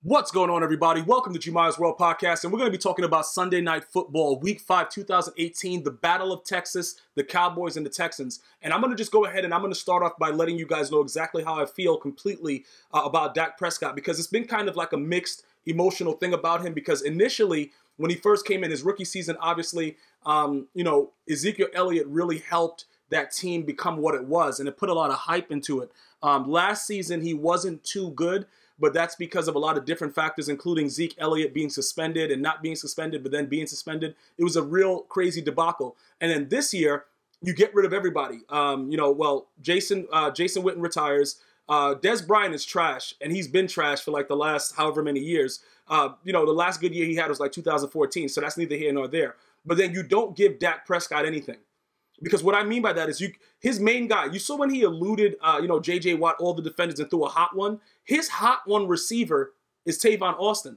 What's going on, everybody? Welcome to gmiasworld podcast, and we're going to be talking about Sunday Night Football, Week 5, 2018, the Battle of Texas, the Cowboys and the Texans. And I'm going to just go ahead and I'm going to start off by letting you guys know exactly how I feel completely about Dak Prescott, because it's been kind of like a mixed emotional thing about him, because initially, when he first came in his rookie season, obviously, Ezekiel Elliott really helped that team become what it was, and it put a lot of hype into it. Last season, he wasn't too good, but that's because of a lot of different factors, including Zeke Elliott being suspended and not being suspended, but then being suspended. It was a real crazy debacle. And then this year, you get rid of everybody. Jason Witten retires. Des Bryant is trash, and he's been trash for like the last however many years. The last good year he had was like 2014, so that's neither here nor there. But then you don't give Dak Prescott anything. Because what I mean by that is his main guy, you saw when he eluded, J.J. Watt, all the defenders, and threw a hot one. His hot one receiver is Tavon Austin.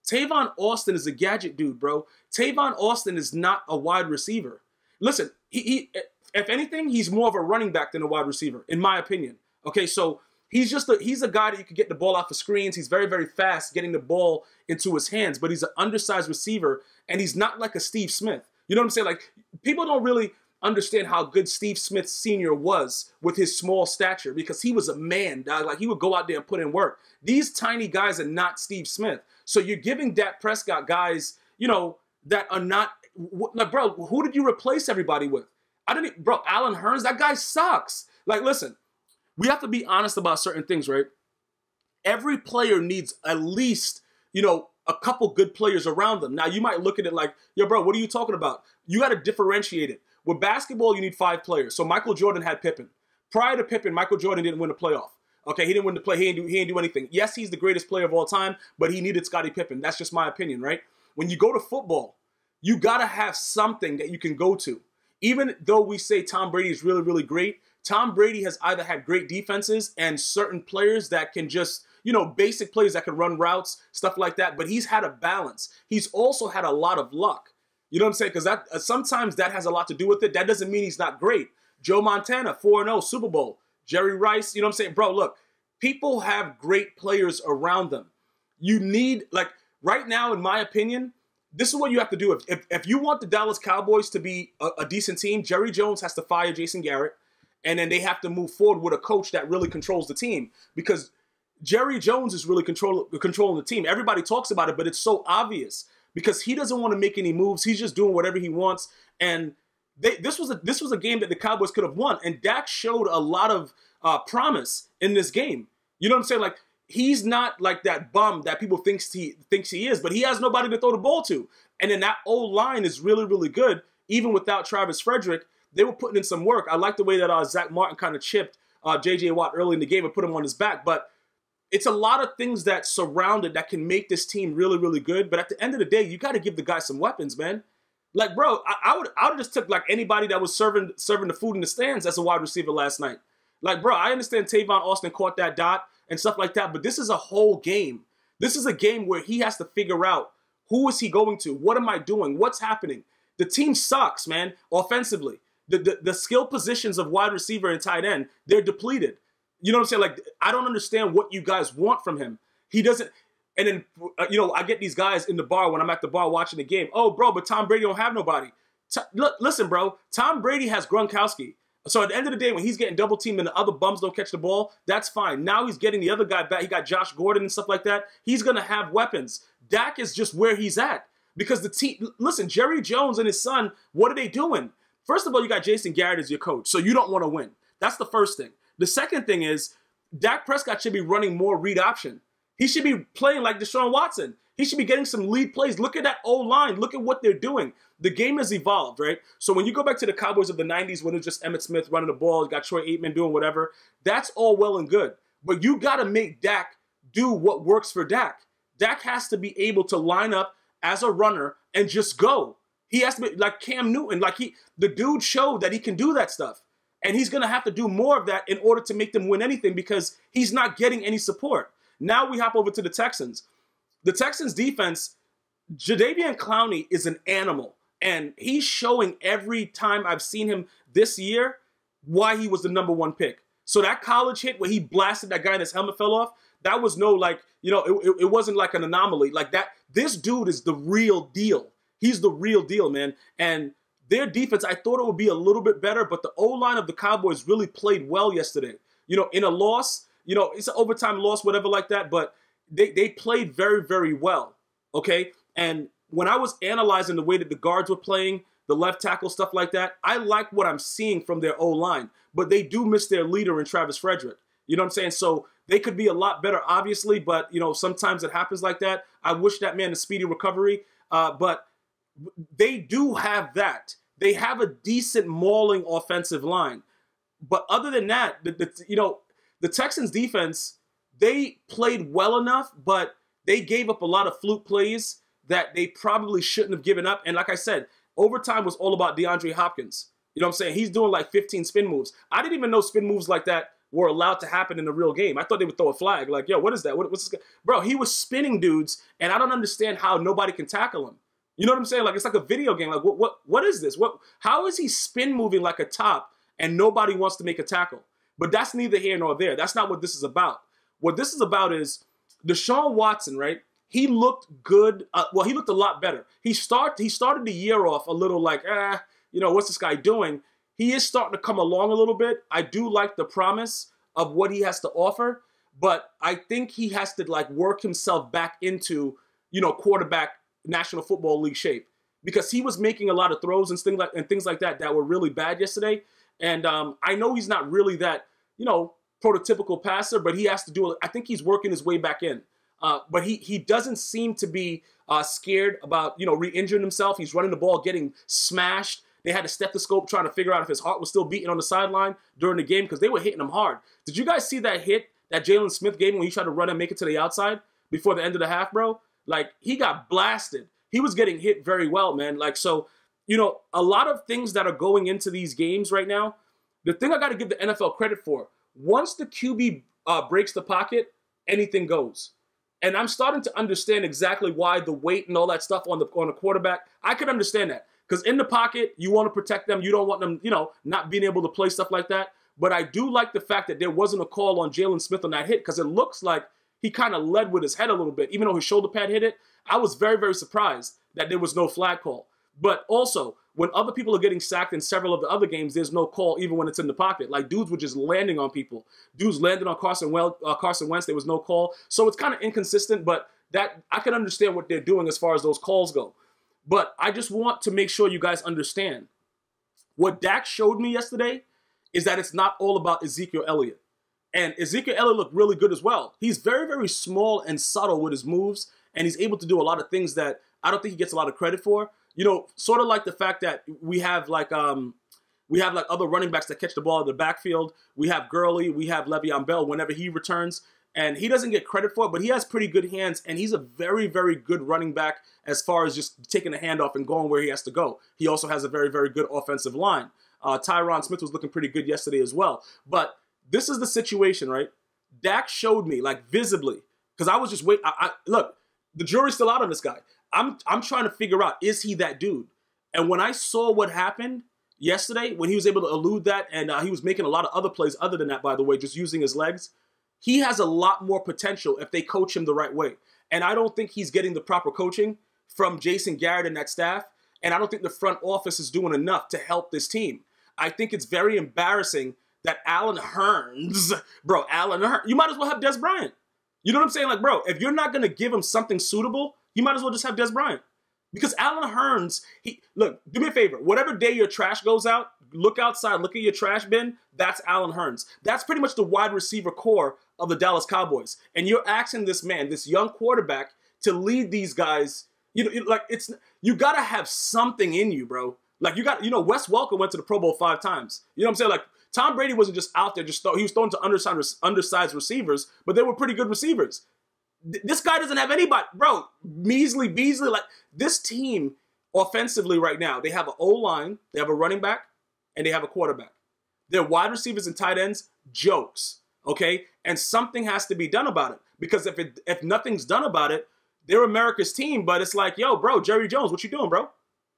Tavon Austin is a gadget dude, bro. Tavon Austin is not a wide receiver. Listen, he if anything, he's more of a running back than a wide receiver, in my opinion. Okay, so he's a guy that you can get the ball off the screens. He's very, very fast getting the ball into his hands, but he's an undersized receiver, and he's not like a Steve Smith. You know what I'm saying? Like, people don't really understand how good Steve Smith Sr. was with his small stature, because he was a man, dog. Like, he would go out there and put in work. These tiny guys are not Steve Smith. So you're giving Dak Prescott guys, that are not, like, bro, who did you replace everybody with? Allen Hurns, that guy sucks. Like, listen, we have to be honest about certain things, right? Every player needs at least, a couple good players around them. Now, you might look at it like, yo, bro, what are you talking about? You got to differentiate it. With basketball, you need 5 players. So Michael Jordan had Pippen. Prior to Pippen, Michael Jordan didn't win a playoff. Okay, he didn't win the play. He didn't do anything. Yes, he's the greatest player of all time, but he needed Scottie Pippen. That's just my opinion, right? When you go to football, you got to have something that you can go to. Even though we say Tom Brady is really, really great, Tom Brady has either had great defenses and certain players that can just, basic players that can run routes, stuff like that, but he's had a balance. He's also had a lot of luck. You know what I'm saying? Because that sometimes that has a lot to do with it. That doesn't mean he's not great. Joe Montana, 4-0, Super Bowl. Jerry Rice, you know what I'm saying? Bro, look, people have great players around them. You need, like, right now, in my opinion, this is what you have to do. If you want the Dallas Cowboys to be a decent team, Jerry Jones has to fire Jason Garrett, and then they have to move forward with a coach that really controls the team. Because Jerry Jones is really controlling the team. Everybody talks about it, but it's so obvious. Because he doesn't want to make any moves. He's just doing whatever he wants. And this was a game that the Cowboys could have won. And Dak showed a lot of promise in this game. You know what I'm saying? Like, he's not like that bum that people thinks he is, but he has nobody to throw the ball to. And then that O-line is really, really good. Even without Travis Frederick, they were putting in some work. I like the way that Zach Martin kind of chipped J.J. Watt early in the game and put him on his back. But it's a lot of things that surround it that can make this team really, really good. But at the end of the day, you got to give the guy some weapons, man. Like, bro, I would have just took like anybody that was serving the food in the stands as a wide receiver last night. Like, bro, I understand Tavon Austin caught that dot and stuff like that, but this is a whole game. This is a game where he has to figure out, who is he going to? What am I doing? What's happening? The team sucks, man, offensively. The skill positions of wide receiver and tight end, they're depleted. You know what I'm saying? Like, I don't understand what you guys want from him. He doesn't. And then, I get these guys in the bar when I'm at the bar watching the game. Oh, bro, but Tom Brady don't have nobody. Listen, bro, Tom Brady has Gronkowski. So at the end of the day, when he's getting double teamed and the other bums don't catch the ball, that's fine. Now he's getting the other guy back. He got Josh Gordon and stuff like that. He's going to have weapons. Dak is just where he's at. Because the team, listen, Jerry Jones and his son, what are they doing? First of all, you got Jason Garrett as your coach, so you don't want to win. That's the first thing. The second thing is, Dak Prescott should be running more read option. He should be playing like Deshaun Watson. He should be getting some lead plays. Look at that O-line. Look at what they're doing. The game has evolved, right? So when you go back to the Cowboys of the 90s, when it was just Emmitt Smith running the ball, you got Troy Aikman doing whatever, that's all well and good. But you got to make Dak do what works for Dak. Dak has to be able to line up as a runner and just go. He has to be like Cam Newton. The dude showed that he can do that stuff. And he's going to have to do more of that in order to make them win anything, because he's not getting any support. Now we hop over to the Texans. The Texans defense, Jadeveon Clowney is an animal. And he's showing every time I've seen him this year why he was the #1 pick. So that college hit where he blasted that guy and his helmet fell off, That was no, like, you know, it wasn't like an anomaly. Like that, this dude is the real deal. He's the real deal, man. And their defense, I thought it would be a little bit better, but the O-line of the Cowboys really played well yesterday. You know, in a loss, you know, it's an overtime loss, whatever like that, but they played very, very well, okay? And when I was analyzing the way that the guards were playing, the left tackle, stuff like that, I like what I'm seeing from their O-line, but they do miss their leader in Travis Frederick. You know what I'm saying? So they could be a lot better, obviously, but, you know, sometimes it happens like that. I wish that man a speedy recovery, but they do have that. They have a decent mauling offensive line. But other than that, you know, the Texans defense, they played well enough, but they gave up a lot of fluke plays that they probably shouldn't have given up. And like I said, overtime was all about DeAndre Hopkins. You know what I'm saying? He's doing like 15 spin moves. I didn't even know spin moves like that were allowed to happen in the real game. I thought they would throw a flag. Like, yo, what is that? What's this? Bro, he was spinning dudes, and I don't understand how nobody can tackle him. You know what I'm saying? Like, it's like a video game. Like, what is this? How is he spin moving like a top and nobody wants to make a tackle? But that's neither here nor there. That's not what this is about. What this is about is Deshaun Watson, right? He looked good. Well, he looked a lot better. He started the year off a little like, you know, what's this guy doing? He is starting to come along a little bit. I do like the promise of what he has to offer, but I think he has to like work himself back into, you know, quarterback National Football League shape, because he was making a lot of throws and things like that were really bad yesterday. And I know he's not really that, you know, prototypical passer, but he has to do it. I think he's working his way back in. But he doesn't seem to be scared about, you know, re-injuring himself. He's running the ball, getting smashed. They had a stethoscope trying to figure out if his heart was still beating on the sideline during the game because they were hitting him hard. Did you guys see that hit that Jalen Smith gave him when he tried to run and make it to the outside before the end of the half, bro? Like, he got blasted. He was getting hit very well, man. Like, so, you know, a lot of things that are going into these games right now, the thing I got to give the NFL credit for, once the QB breaks the pocket, anything goes. And I'm starting to understand exactly why the weight and all that stuff on the quarterback, I could understand that. Because in the pocket, you want to protect them. You don't want them, you know, not being able to play stuff like that. But I do like the fact that there wasn't a call on Jalen Smith on that hit, because it looks like he kind of led with his head a little bit. Even though his shoulder pad hit it, I was very, very surprised that there was no flag call. But also, when other people are getting sacked in several of the other games, there's no call even when it's in the pocket. Like, dudes were just landing on people. Dudes landed on Carson Wentz. There was no call. So it's kind of inconsistent, but that I can understand what they're doing as far as those calls go. But I just want to make sure you guys understand. What Dak showed me yesterday is that it's not all about Ezekiel Elliott. And Ezekiel Elliott looked really good as well. He's very, very small and subtle with his moves, and he's able to do a lot of things that I don't think he gets a lot of credit for. You know, sort of like the fact that we have like other running backs that catch the ball in the backfield. We have Gurley, we have Le'Veon Bell whenever he returns, and he doesn't get credit for it, but he has pretty good hands, and he's a very, very good running back as far as just taking the handoff and going where he has to go. He also has a very, very good offensive line. Tyron Smith was looking pretty good yesterday as well. But this is the situation, right? Dak showed me, like, visibly, because I was just waiting. Look, the jury's still out on this guy. I'm trying to figure out, is he that dude? And when I saw what happened yesterday, when he was able to elude that, and he was making a lot of other plays other than that, by the way, just using his legs, he has a lot more potential if they coach him the right way. And I don't think he's getting the proper coaching from Jason Garrett and that staff. And I don't think the front office is doing enough to help this team. I think it's very embarrassing that Allen Hurns, bro, you might as well have Des Bryant. You know what I'm saying? Like, bro, if you're not going to give him something suitable, you might as well just have Des Bryant. Because Allen Hurns, look, do me a favor. Whatever day your trash goes out, look outside, look at your trash bin, that's Allen Hurns. That's pretty much the wide receiver core of the Dallas Cowboys. And you're asking this man, this young quarterback, to lead these guys. You got to have something in you, bro. Like, Wes Welker went to the Pro Bowl 5 times. You know what I'm saying? Like, Tom Brady wasn't just out there, he was throwing to undersized receivers, but they were pretty good receivers. This guy doesn't have anybody. Bro, Beasley, like, this team offensively right now, they have an O-line, they have a running back, and they have a quarterback. Their wide receivers and tight ends, jokes, okay? And something has to be done about it, because if nothing's done about it, they're America's team, but it's like, yo, bro, Jerry Jones, what you doing, bro?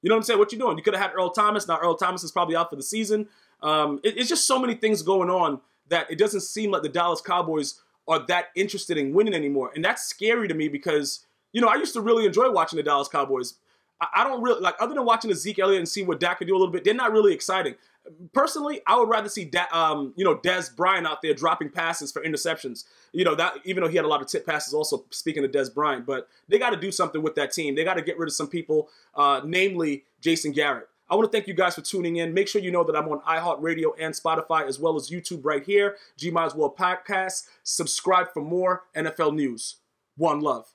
You know what I'm saying? What you doing? You could have had Earl Thomas. Now Earl Thomas is probably out for the season. It's just so many things going on that it doesn't seem like the Dallas Cowboys are that interested in winning anymore. And that's scary to me because, you know, I used to really enjoy watching the Dallas Cowboys. I don't really, like, other than watching the Zeke Elliott and seeing what Dak could do a little bit, they're not really exciting. Personally, I would rather see Dez Bryant out there dropping passes for interceptions. You know, that, even though he had a lot of tip passes also, speaking of Dez Bryant, but they got to do something with that team. They got to get rid of some people, namely Jason Garrett. I want to thank you guys for tuning in. Make sure you know that I'm on iHeartRadio and Spotify, as well as YouTube right here, GMiasWorld Podcast. Subscribe for more NFL news. One love.